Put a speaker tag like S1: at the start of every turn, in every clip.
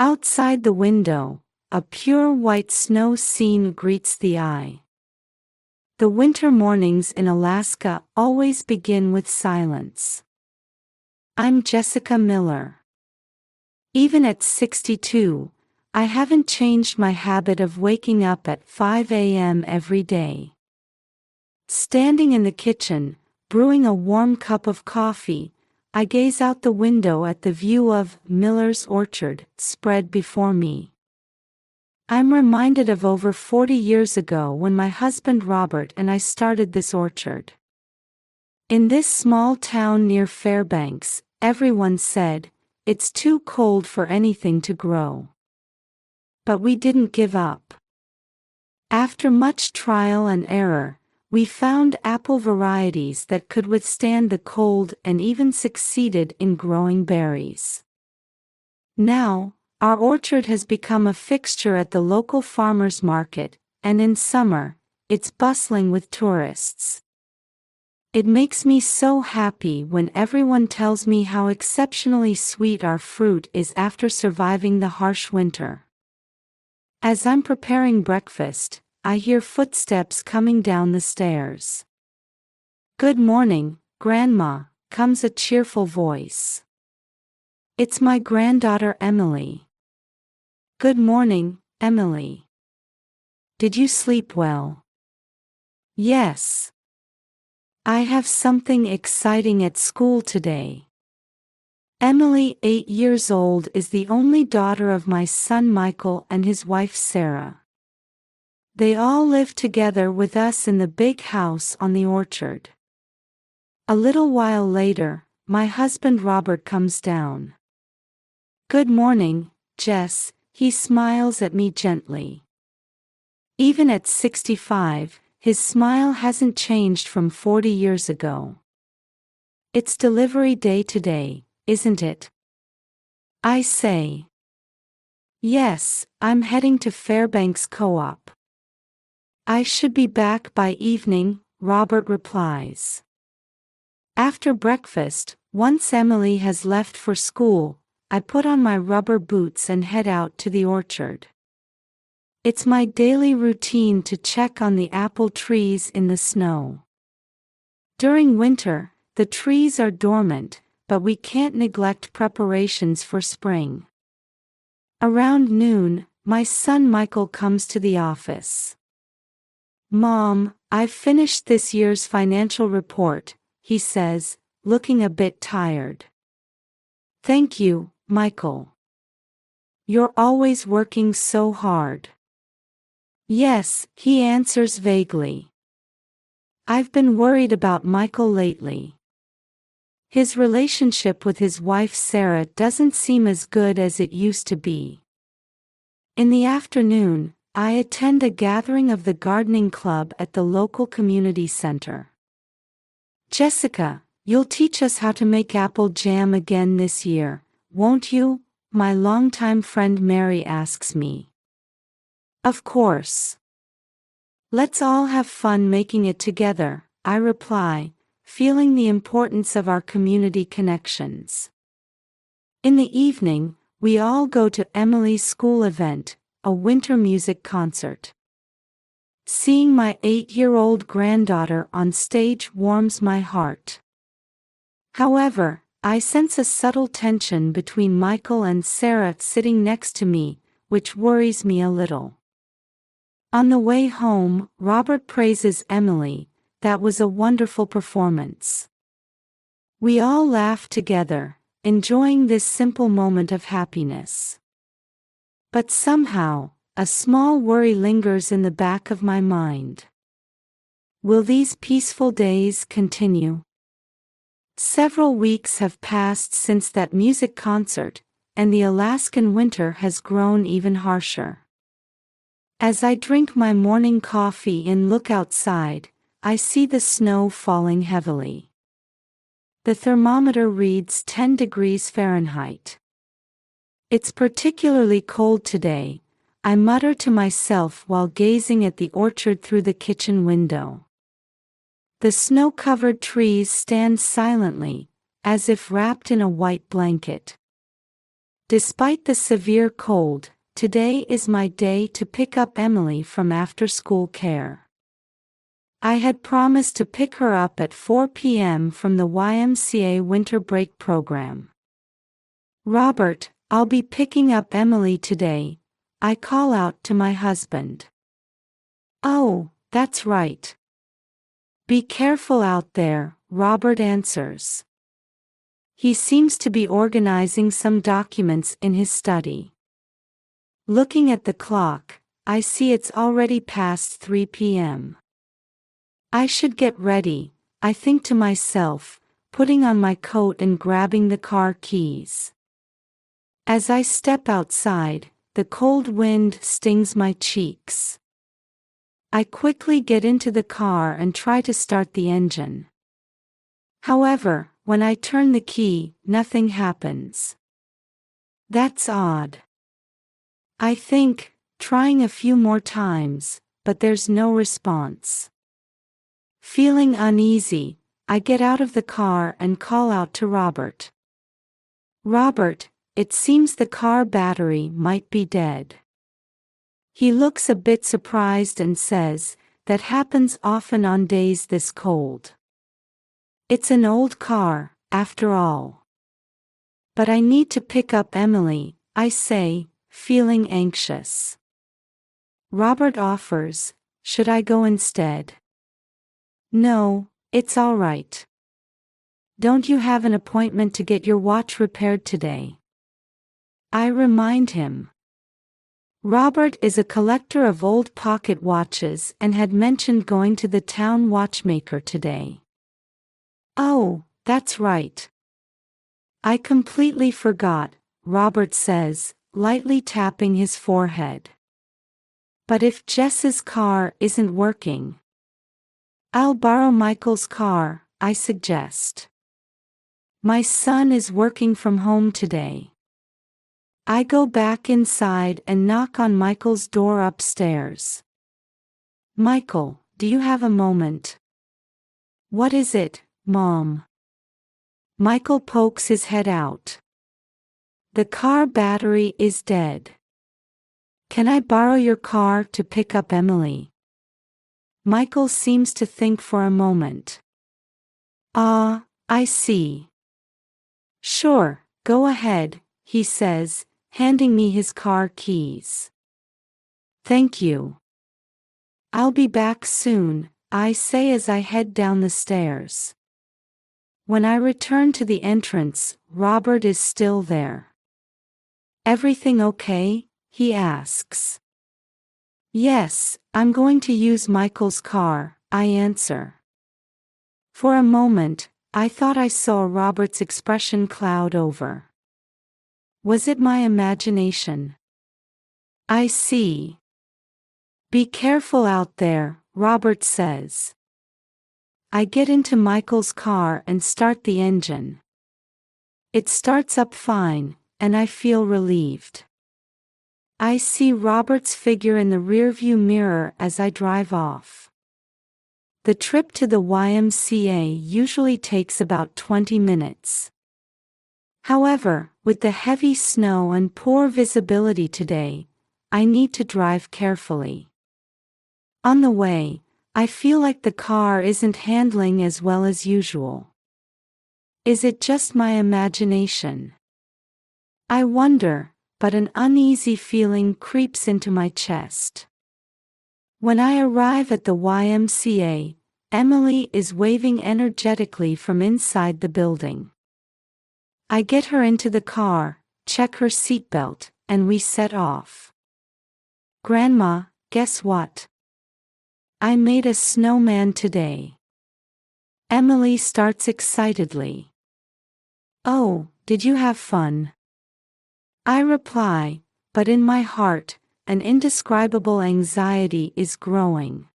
S1: Outside the window, a pure white snow scene greets the eye. The winter mornings in Alaska always begin with silence. I'm Jessica Miller. Even at 62, I haven't changed my habit of waking up at 5 a.m. every day. Standing in the kitchen, brewing a warm cup of coffee, I gaze out the window at the view of Miller's orchard spread before me. I'm reminded of over 40 years ago when my husband Robert and I started this orchard. In this small town near Fairbanks, everyone said, "It's too cold for anything to grow." But we didn't give up. After much trial and error, we found apple varieties that could withstand the cold and even succeeded in growing berries. Now, our orchard has become a fixture at the local farmers market, and in summer, it's bustling with tourists. It makes me so happy when everyone tells me how exceptionally sweet our fruit is after surviving the harsh winter. As I'm preparing breakfast, I hear footsteps coming down the stairs. "Good morning, Grandma," comes a cheerful voice. It's my granddaughter Emily. "Good morning, Emily. Did you sleep well?" "Yes. I have something exciting at school today." Emily, 8 years old, is the only daughter of my son Michael and his wife Sarah. They all live together with us in the big house on the orchard. A little while later, my husband Robert comes down. "Good morning, Jess," he smiles at me gently. Even at 65, his smile hasn't changed from 40 years ago. It's delivery day today, isn't it? I say. "Yes, I'm heading to Fairbanks Co-op." "I should be back by evening," Robert replies. After breakfast, once Emily has left for school, I put on my rubber boots and head out to the orchard. It's my daily routine to check on the apple trees in the snow. During winter, the trees are dormant, but we can't neglect preparations for spring. Around noon, my son Michael comes to the office. "Mom, I've finished this year's financial report," he says, looking a bit tired. "Thank you, Michael. You're always working so hard." "Yes," he answers vaguely. I've been worried about Michael lately. His relationship with his wife Sarah doesn't seem as good as it used to be. In the afternoon, I attend a gathering of the gardening club at the local community center. "Jessica, you'll teach us how to make apple jam again this year, won't you?" my longtime friend Mary asks me. "Of course. Let's all have fun making it together," I reply, feeling the importance of our community connections. In the evening, we all go to Emily's school event, a winter music concert. Seeing my 8-year-old granddaughter on stage warms my heart. However, I sense a subtle tension between Michael and Sarah sitting next to me, which worries me a little. On the way home, Robert praises Emily. "That was a wonderful performance." We all laugh together, enjoying this simple moment of happiness. But somehow, a small worry lingers in the back of my mind. Will these peaceful days continue? Several weeks have passed since that music concert, and the Alaskan winter has grown even harsher. As I drink my morning coffee and look outside, I see the snow falling heavily. The thermometer reads 10 degrees Fahrenheit. "It's particularly cold today," I mutter to myself while gazing at the orchard through the kitchen window. The snow-covered trees stand silently, as if wrapped in a white blanket. Despite the severe cold, today is my day to pick up Emily from after-school care. I had promised to pick her up at 4 p.m. from the YMCA winter break program. "Robert, I'll be picking up Emily today," I call out to my husband. "Oh, that's right. Be careful out there," Robert answers. He seems to be organizing some documents in his study. Looking at the clock, I see it's already past 3 p.m. I should get ready, I think to myself, putting on my coat and grabbing the car keys. As I step outside, the cold wind stings my cheeks. I quickly get into the car and try to start the engine. However, when I turn the key, nothing happens. That's odd. I think, trying a few more times, but there's no response. Feeling uneasy, I get out of the car and call out to Robert. "Robert, it seems the car battery might be dead." He looks a bit surprised and says, "That happens often on days this cold. It's an old car, after all." "But I need to pick up Emily," I say, feeling anxious. Robert offers, "Should I go instead?" "No, it's all right. Don't you have an appointment to get your watch repaired today?" I remind him. Robert is a collector of old pocket watches and had mentioned going to the town watchmaker today. "Oh, that's right. I completely forgot," Robert says, lightly tapping his forehead. "But if Jess's car isn't working, I'll borrow Michael's car," I suggest. "My son is working from home today." I go back inside and knock on Michael's door upstairs. "Michael, do you have a moment?" "What is it, Mom?" Michael pokes his head out. "The car battery is dead. Can I borrow your car to pick up Emily?" Michael seems to think for a moment. "Ah, I see. Sure, go ahead," he says, handing me his car keys. "Thank you. I'll be back soon," I say as I head down the stairs. When I return to the entrance, Robert is still there. "Everything okay?" he asks. "Yes, I'm going to use Michael's car," I answer. For a moment, I thought I saw Robert's expression cloud over. Was it my imagination? "I see. Be careful out there," Robert says. I get into Michael's car and start the engine. It starts up fine, and I feel relieved. I see Robert's figure in the rearview mirror as I drive off. The trip to the YMCA usually takes about 20 minutes. However, with the heavy snow and poor visibility today, I need to drive carefully. On the way, I feel like the car isn't handling as well as usual. Is it just my imagination? I wonder, but an uneasy feeling creeps into my chest. When I arrive at the YMCA, Emily is waving energetically from inside the building. I get her into the car, check her seatbelt, and we set off. "Grandma, guess what? I made a snowman today." Emily starts excitedly. "Oh, did you have fun?" I reply, but in my heart, an indescribable anxiety is growing.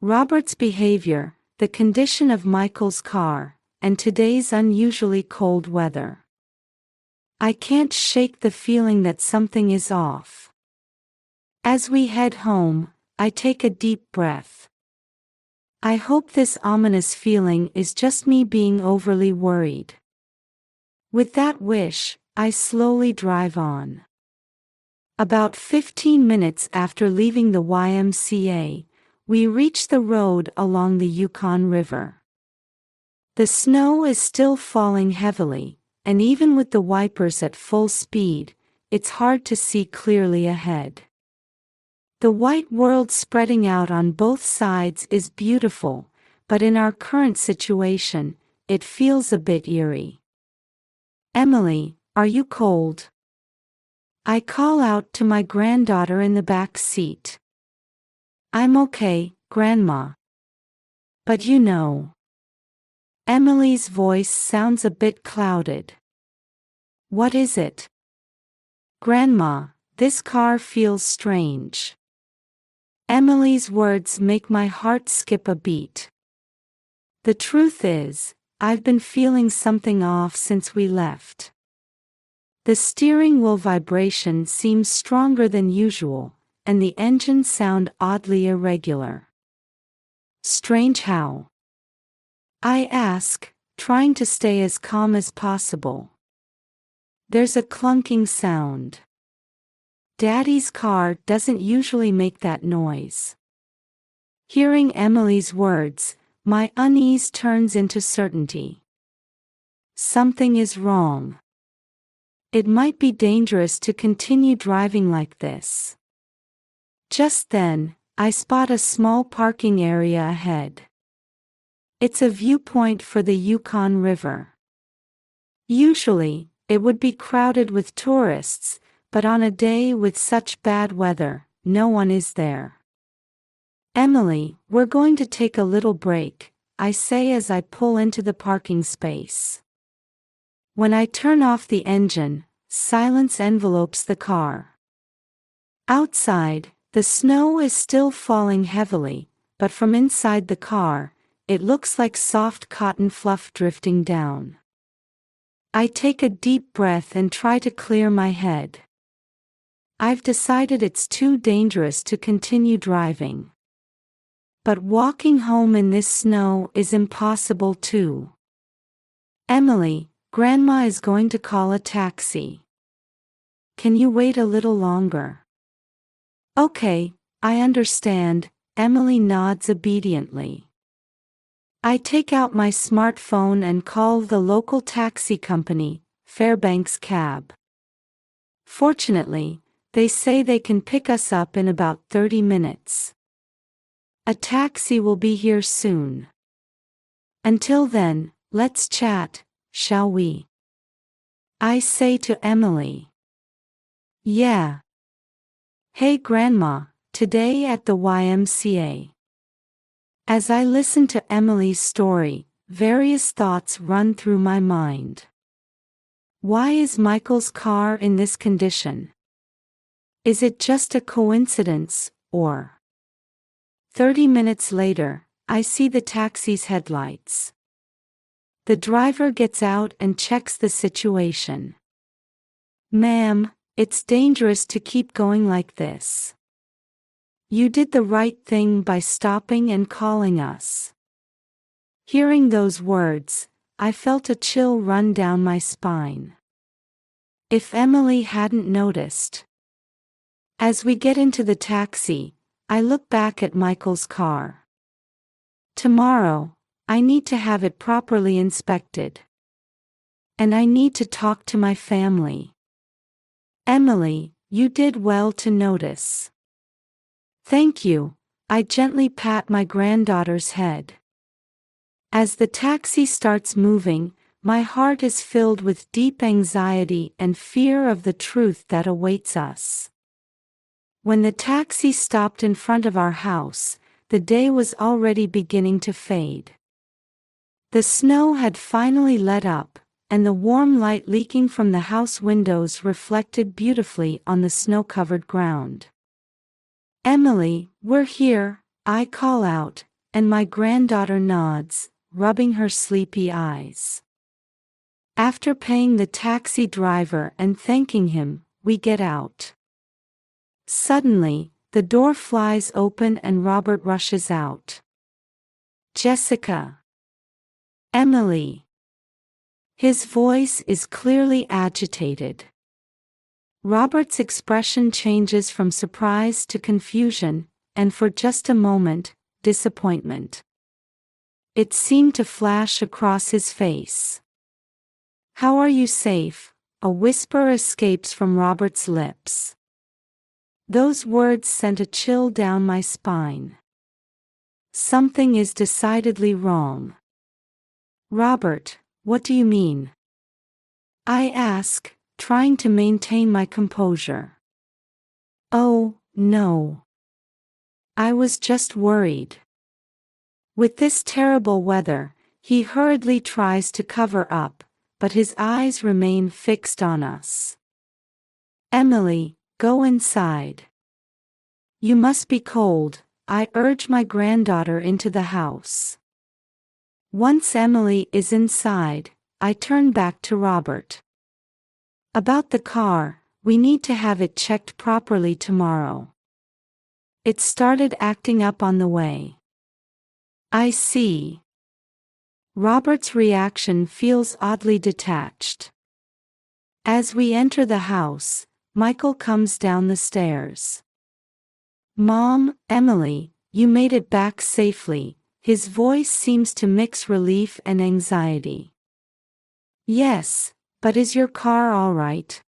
S1: Robert's behavior, the condition of Michael's car, and today's unusually cold weather. I can't shake the feeling that something is off. As we head home, I take a deep breath. I hope this ominous feeling is just me being overly worried. With that wish, I slowly drive on. About 15 minutes after leaving the YMCA, we reach the road along the Yukon River. The snow is still falling heavily, and even with the wipers at full speed, it's hard to see clearly ahead. The white world spreading out on both sides is beautiful, but in our current situation, it feels a bit eerie. "Emily, are you cold?" I call out to my granddaughter in the back seat. "I'm okay, Grandma. But you know." Emily's voice sounds a bit clouded. "What is it?" "Grandma, this car feels strange." Emily's words make my heart skip a beat. The truth is, I've been feeling something off since we left. The steering wheel vibration seems stronger than usual, and the engine sound oddly irregular. "Strange how?" I ask, trying to stay as calm as possible. "There's a clunking sound. Daddy's car doesn't usually make that noise." Hearing Emily's words, my unease turns into certainty. Something is wrong. It might be dangerous to continue driving like this. Just then, I spot a small parking area ahead. It's a viewpoint for the Yukon River. Usually, it would be crowded with tourists, but on a day with such bad weather, no one is there. "Emily, we're going to take a little break," I say as I pull into the parking space. When I turn off the engine, silence envelopes the car. Outside, the snow is still falling heavily, but from inside the car, it looks like soft cotton fluff drifting down. I take a deep breath and try to clear my head. I've decided it's too dangerous to continue driving. But walking home in this snow is impossible too. "Emily, Grandma is going to call a taxi. Can you wait a little longer?" "Okay, I understand," Emily nods obediently. I take out my smartphone and call the local taxi company, Fairbanks Cab. Fortunately, they say they can pick us up in about 30 minutes. A taxi will be here soon. Until then, let's chat, shall we? I say to Emily. "Yeah. Hey Grandma, today at the YMCA." As I listen to Emily's story, various thoughts run through my mind. Why is Michael's car in this condition? Is it just a coincidence, or? 30 minutes later, I see the taxi's headlights. The driver gets out and checks the situation. "Ma'am, it's dangerous to keep going like this. You did the right thing by stopping and calling us." Hearing those words, I felt a chill run down my spine. If Emily hadn't noticed. As we get into the taxi, I look back at Michael's car. Tomorrow, I need to have it properly inspected. And I need to talk to my family. "Emily, you did well to notice." "Thank you," I gently pat my granddaughter's head. As the taxi starts moving, my heart is filled with deep anxiety and fear of the truth that awaits us. When the taxi stopped in front of our house, the day was already beginning to fade. The snow had finally let up, and the warm light leaking from the house windows reflected beautifully on the snow-covered ground. "Emily, we're here," I call out, and my granddaughter nods, rubbing her sleepy eyes. After paying the taxi driver and thanking him, we get out. Suddenly, the door flies open and Robert rushes out. "Jessica." "Emily." His voice is clearly agitated. Robert's expression changes from surprise to confusion, and for just a moment, disappointment. It seemed to flash across his face. "How are you safe?" a whisper escapes from Robert's lips. Those words sent a chill down my spine. Something is decidedly wrong. "Robert, what do you mean?" I ask, trying to maintain my composure. "Oh, no. I was just worried." With this terrible weather, he hurriedly tries to cover up, but his eyes remain fixed on us. "Emily, go inside." "You must be cold," I urge my granddaughter into the house. Once Emily is inside, I turn back to Robert. "About the car, we need to have it checked properly tomorrow. It started acting up on the way." "I see." Robert's reaction feels oddly detached. As we enter the house, Michael comes down the stairs. "Mom, Emily, you made it back safely." His voice seems to mix relief and anxiety. "Yes, but is your car all right?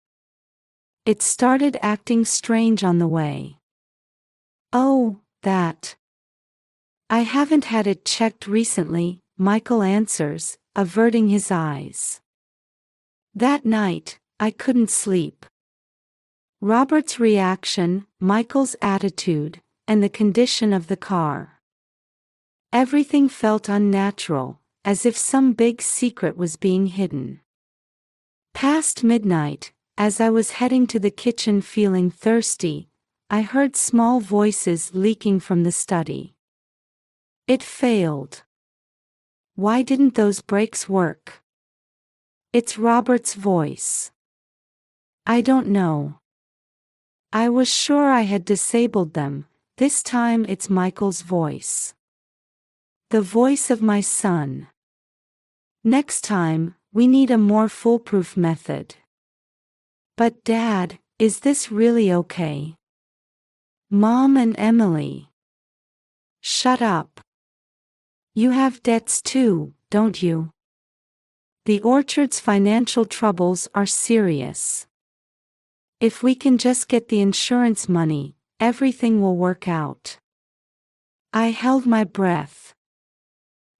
S1: It started acting strange on the way." "Oh, that. I haven't had it checked recently," Michael answers, averting his eyes. "That night, I couldn't sleep." Robert's reaction, Michael's attitude, and the condition of the car. Everything felt unnatural, as if some big secret was being hidden. Past midnight, as I was heading to the kitchen feeling thirsty, I heard small voices leaking from the study. It failed. Why didn't those brakes work? It's Robert's voice. I don't know. I was sure I had disabled them. This time it's Michael's voice. The voice of my son. Next time, we need a more foolproof method. "But Dad, is this really okay?" "Mom and Emily." "Shut up. You have debts too, don't you?" The orchard's financial troubles are serious. If we can just get the insurance money, everything will work out. I held my breath.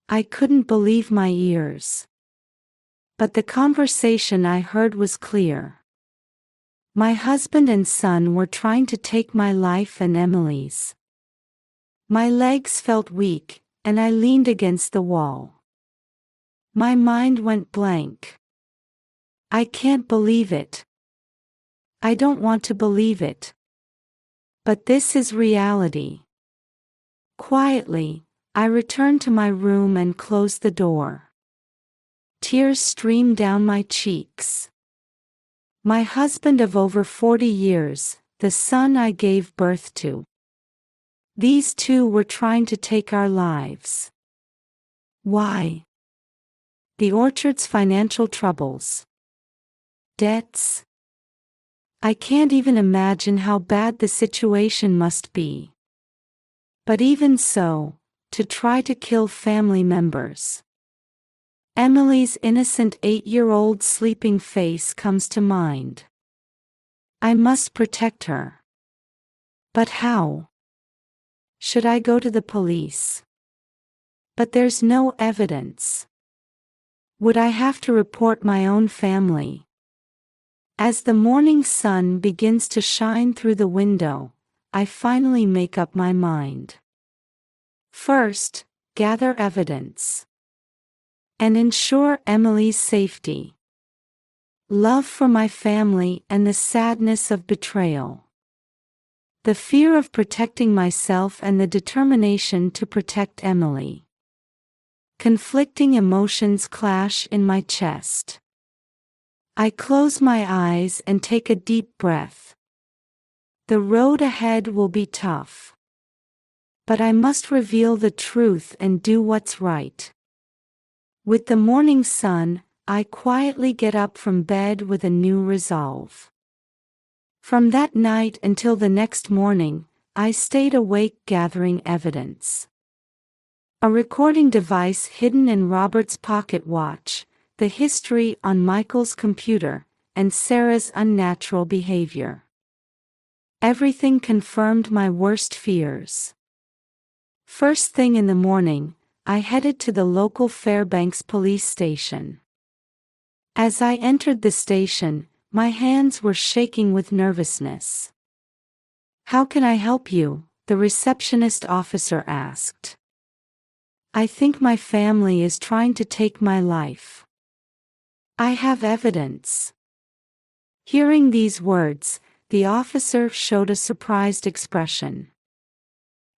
S1: I couldn't believe my ears. But the conversation I heard was clear. My husband and son were trying to take my life and Emily's. My legs felt weak, and I leaned against the wall. My mind went blank. I can't believe it. I don't want to believe it. But this is reality. Quietly, I returned to my room and closed the door. Tears streamed down my cheeks. My husband of over 40 years, the son I gave birth to. These two were trying to take our lives. Why? The orchard's financial troubles. Debts. I can't even imagine how bad the situation must be. But even so, to try to kill family members. Emily's innocent 8-year-old sleeping face comes to mind. I must protect her. But how? Should I go to the police? But there's no evidence. Would I have to report my own family? As the morning sun begins to shine through the window, I finally make up my mind. First, gather evidence. And ensure Emily's safety. Love for my family and the sadness of betrayal. The fear of protecting myself and the determination to protect Emily. Conflicting emotions clash in my chest. I close my eyes and take a deep breath. The road ahead will be tough. But I must reveal the truth and do what's right. With the morning sun, I quietly get up from bed with a new resolve. From that night until the next morning, I stayed awake gathering evidence. A recording device hidden in Robert's pocket watch, the history on Michael's computer, and Sarah's unnatural behavior. Everything confirmed my worst fears. First thing in the morning, I headed to the local Fairbanks police station. As I entered the station, my hands were shaking with nervousness. "How can I help you?" the receptionist officer asked. "I think my family is trying to take my life. I have evidence." Hearing these words, the officer showed a surprised expression.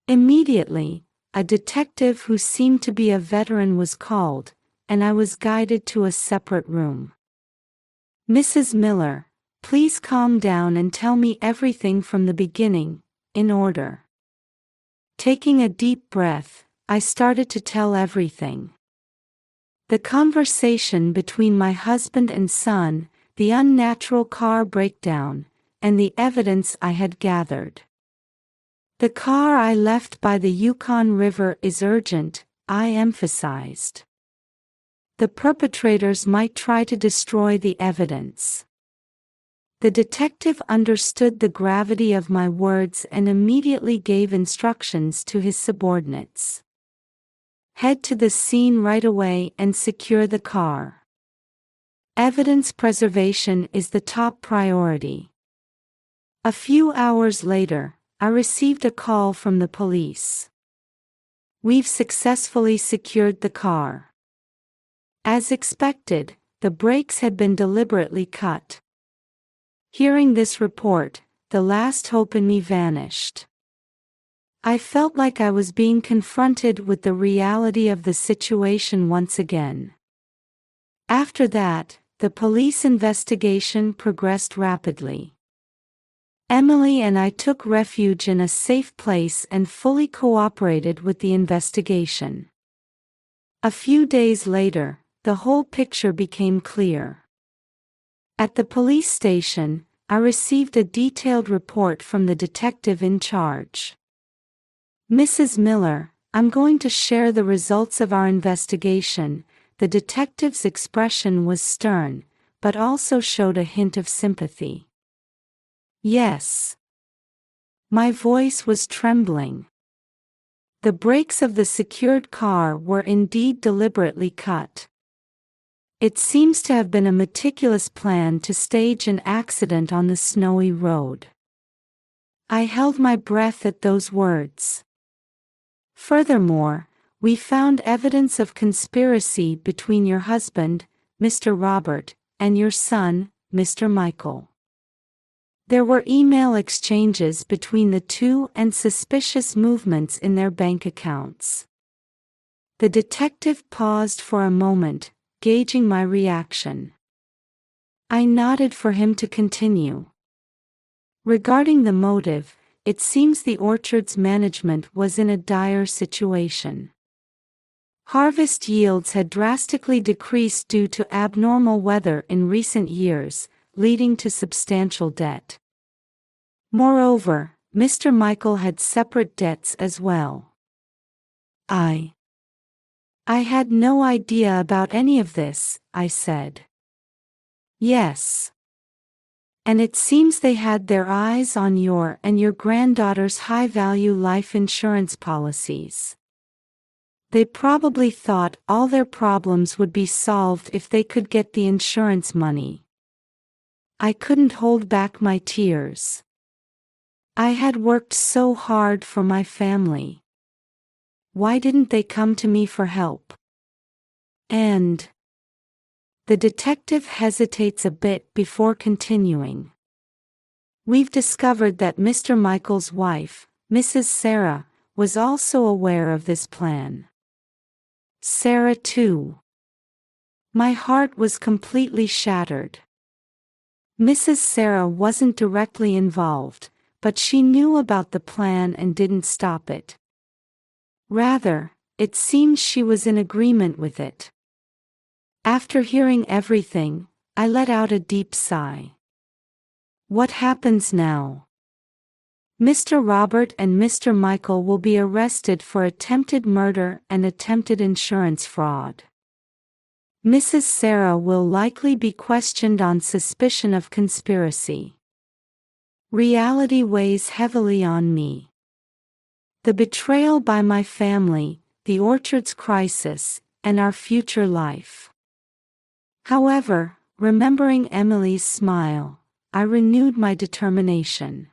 S1: Immediately, a detective who seemed to be a veteran was called, and I was guided to a separate room. "Mrs. Miller, please calm down and tell me everything from the beginning, in order." Taking a deep breath, I started to tell everything. The conversation between my husband and son, the unnatural car breakdown, and the evidence I had gathered. "The car I left by the Yukon River is urgent," I emphasized. "The perpetrators might try to destroy the evidence." The detective understood the gravity of my words and immediately gave instructions to his subordinates. "Head to the scene right away and secure the car. Evidence preservation is the top priority." A few hours later, I received a call from the police. "We've successfully secured the car." As expected, the brakes had been deliberately cut. Hearing this report, the last hope in me vanished. I felt like I was being confronted with the reality of the situation once again. After that, the police investigation progressed rapidly. Emily and I took refuge in a safe place and fully cooperated with the investigation. A few days later, the whole picture became clear. At the police station, I received a detailed report from the detective in charge. "Mrs. Miller, I'm going to share the results of our investigation." The detective's expression was stern, but also showed a hint of sympathy. "Yes." My voice was trembling. The brakes of the secured car were indeed deliberately cut. It seems to have been a meticulous plan to stage an accident on the snowy road. I held my breath at those words. "Furthermore, we found evidence of conspiracy between your husband, Mr. Robert, and your son, Mr. Michael. There were email exchanges between the two and suspicious movements in their bank accounts." The detective paused for a moment, gauging my reaction. I nodded for him to continue. "Regarding the motive, it seems the orchard's management was in a dire situation. Harvest yields had drastically decreased due to abnormal weather in recent years, leading to substantial debt. Moreover, Mr. Michael had separate debts as well. I had no idea about any of this," I said. "Yes. And it seems they had their eyes on your and your granddaughter's high-value life insurance policies. They probably thought all their problems would be solved if they could get the insurance money." I couldn't hold back my tears. I had worked so hard for my family. Why didn't they come to me for help? And the detective hesitates a bit before continuing. "We've discovered that Mr. Michael's wife, Mrs. Sarah, was also aware of this plan." "Sarah too." My heart was completely shattered. Mrs. Sarah wasn't directly involved, but she knew about the plan and didn't stop it. Rather, it seems she was in agreement with it. After hearing everything, I let out a deep sigh. What happens now? Mr. Robert and Mr. Michael will be arrested for attempted murder and attempted insurance fraud. Mrs. Sarah will likely be questioned on suspicion of conspiracy. Reality weighs heavily on me. The betrayal by my family, the orchard's crisis, and our future life. However, remembering Emily's smile, I renewed my determination.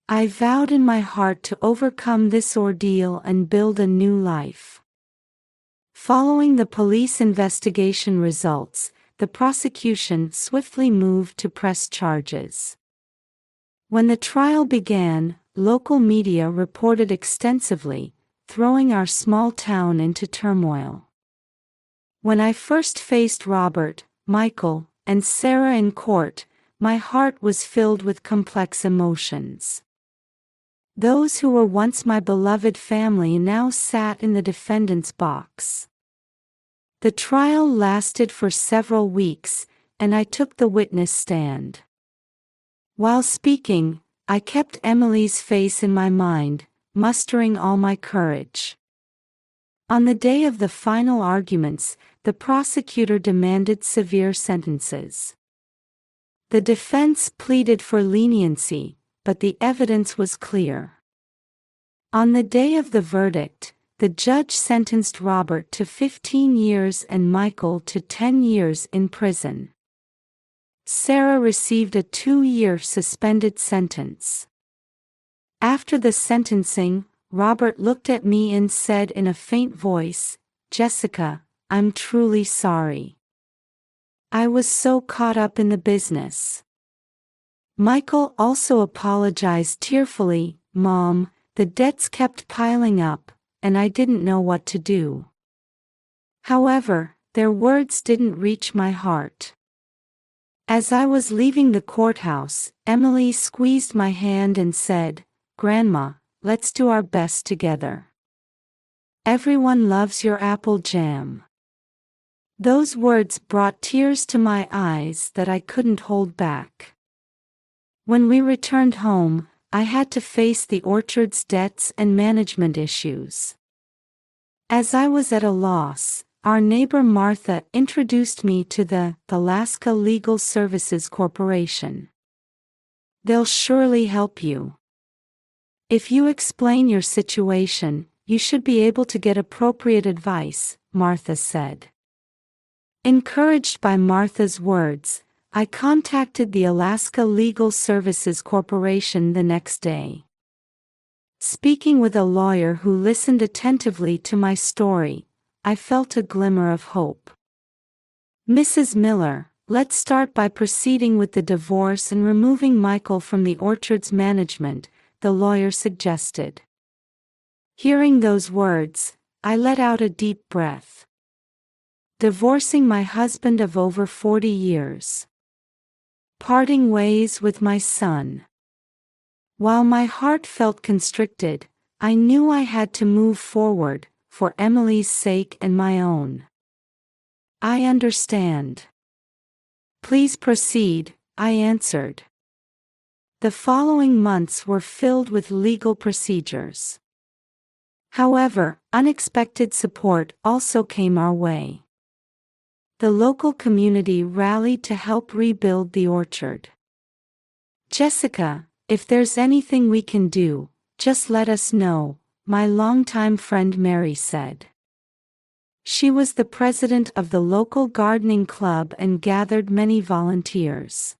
S1: I vowed in my heart to overcome this ordeal and build a new life. Following the police investigation results, the prosecution swiftly moved to press charges. When the trial began, local media reported extensively, throwing our small town into turmoil. When I first faced Robert, Michael, and Sarah in court, my heart was filled with complex emotions. Those who were once my beloved family now sat in the defendant's box. The trial lasted for several weeks, and I took the witness stand. While speaking, I kept Emily's face in my mind, mustering all my courage. On the day of the final arguments, the prosecutor demanded severe sentences. The defense pleaded for leniency, but the evidence was clear. On the day of the verdict, the judge sentenced Robert to 15 years and Michael to 10 years in prison. Sarah received a 2-year suspended sentence. After the sentencing, Robert looked at me and said in a faint voice, "Jessica, I'm truly sorry. I was so caught up in the business." Michael also apologized tearfully, "Mom, the debts kept piling up, and I didn't know what to do." However, their words didn't reach my heart. As I was leaving the courthouse, Emily squeezed my hand and said, "Grandma, let's do our best together. Everyone loves your apple jam." Those words brought tears to my eyes that I couldn't hold back. When we returned home, I had to face the orchard's debts and management issues. As I was at a loss, our neighbor Martha introduced me to the Alaska Legal Services Corporation. "They'll surely help you. If you explain your situation, you should be able to get appropriate advice," Martha said. Encouraged by Martha's words, I contacted the Alaska Legal Services Corporation the next day. Speaking with a lawyer who listened attentively to my story, I felt a glimmer of hope. "Mrs. Miller, let's start by proceeding with the divorce and removing Michael from the orchard's management," the lawyer suggested. Hearing those words, I let out a deep breath. Divorcing my husband of over 40 years. Parting ways with my son. While my heart felt constricted, I knew I had to move forward, for Emily's sake and my own. "I understand. Please proceed," I answered. The following months were filled with legal procedures. However, unexpected support also came our way. The local community rallied to help rebuild the orchard. "Jessica, if there's anything we can do, just let us know," my longtime friend Mary said. She was the president of the local gardening club and gathered many volunteers.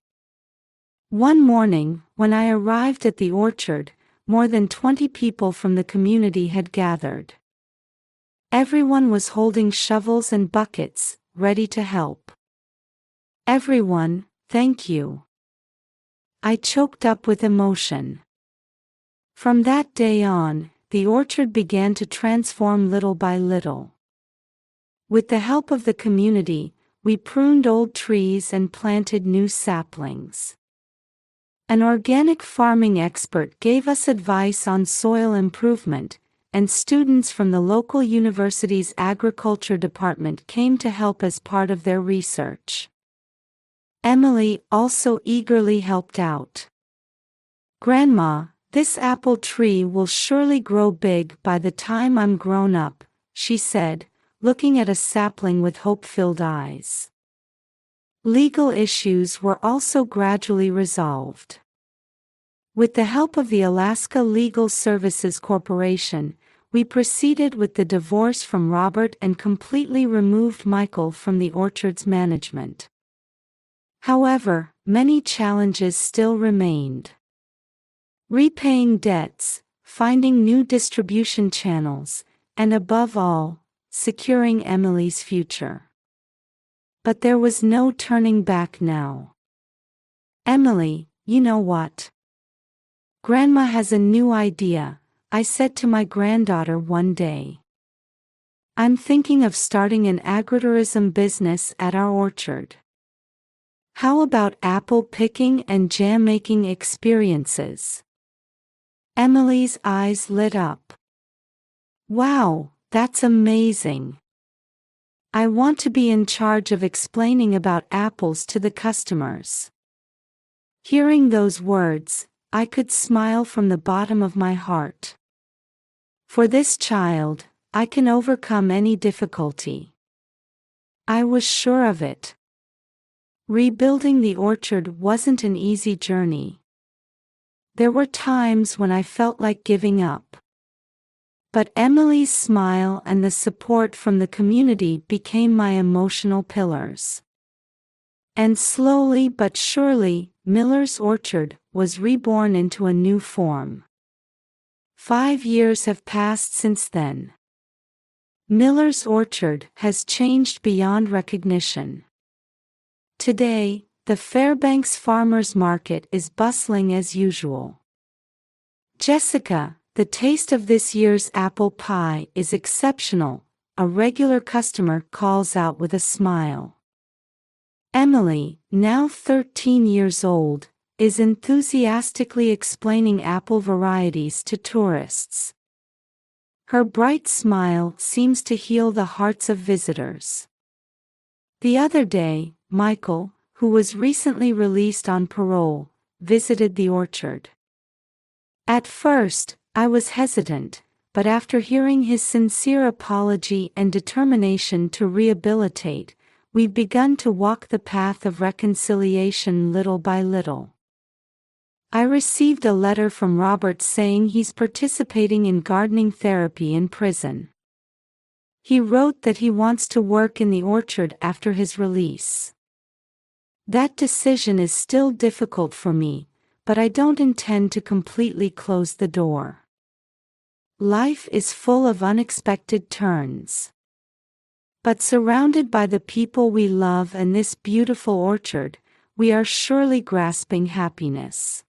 S1: One morning, when I arrived at the orchard, more than 20 people from the community had gathered. Everyone was holding shovels and buckets, ready to help. "Everyone, thank you." I choked up with emotion. From that day on, the orchard began to transform little by little. With the help of the community, we pruned old trees and planted new saplings. An organic farming expert gave us advice on soil improvement, and students from the local university's agriculture department came to help as part of their research. Emily also eagerly helped out. "Grandma, this apple tree will surely grow big by the time I'm grown up," she said, looking at a sapling with hope-filled eyes. Legal issues were also gradually resolved. With the help of the Alaska Legal Services Corporation, we proceeded with the divorce from Robert and completely removed Michael from the orchard's management. However, many challenges still remained. Repaying debts, finding new distribution channels, and above all, securing Emily's future. But there was no turning back now. "Emily, you know what? Grandma has a new idea," I said to my granddaughter one day. "I'm thinking of starting an agritourism business at our orchard. How about apple picking and jam making experiences?" Emily's eyes lit up. "Wow, that's amazing. I want to be in charge of explaining about apples to the customers." Hearing those words, I could smile from the bottom of my heart. For this child, I can overcome any difficulty. I was sure of it. Rebuilding the orchard wasn't an easy journey. There were times when I felt like giving up. But Emily's smile and the support from the community became my emotional pillars. And slowly but surely, Miller's Orchard was reborn into a new form. 5 years have passed since then. Miller's Orchard has changed beyond recognition. Today, the Fairbanks Farmers Market is bustling as usual. "Jessica, the taste of this year's apple pie is exceptional," a regular customer calls out with a smile. Emily, now 13 years old, is enthusiastically explaining apple varieties to tourists. Her bright smile seems to heal the hearts of visitors. The other day, Michael, who was recently released on parole, visited the orchard. At first, I was hesitant, but after hearing his sincere apology and determination to rehabilitate, we've begun to walk the path of reconciliation little by little. I received a letter from Robert saying he's participating in gardening therapy in prison. He wrote that he wants to work in the orchard after his release. That decision is still difficult for me, but I don't intend to completely close the door. Life is full of unexpected turns. But surrounded by the people we love and this beautiful orchard, we are surely grasping happiness.